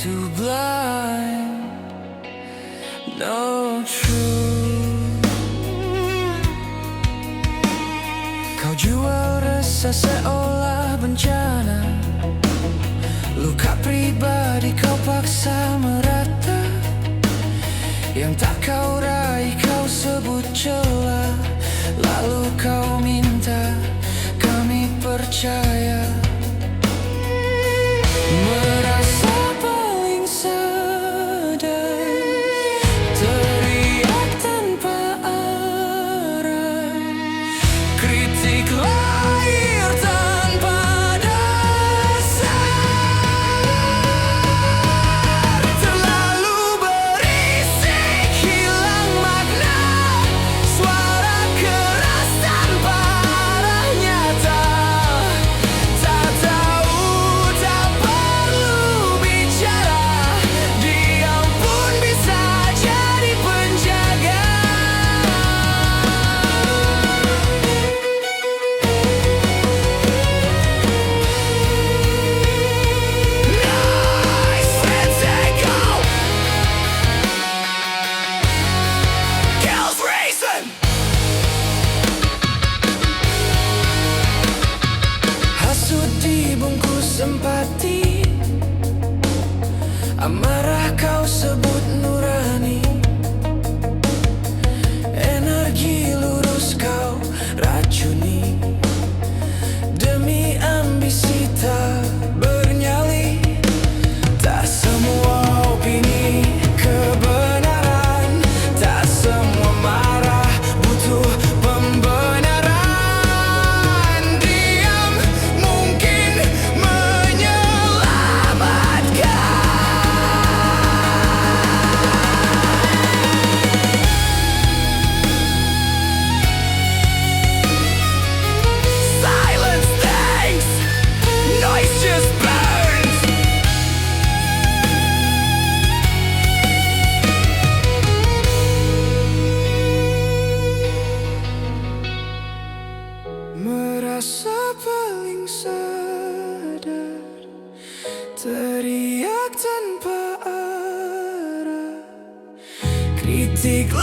Too blind, no truth. Kau jual rasa seolah bencana, luka pribadi kau paksa merata. Yang tak kau raih kau sebut celah, lalu kau minta kami percaya. Merasa paling sadar, teriak tanpa arah, kritik lahir tanpa dasar. Terlalu berisik, hilang makna, suara keras tanpa arah nyata. Tak tahu, tak perlu bicara, diam pun bisa jadi penjaga. Nice, let's go. Kills reason. Hasut dibungkus empati, amarah kau sebut nurani, energi lurus kau racuni. Demi ambisi tak bernyali, tak semua opini kebenaran, tak semua marah butuh pembenaran. Diam mungkin menyelamatkan. Silence stinks, noise just burns. Merasa paling sadar, teriak tanpa arah, kritik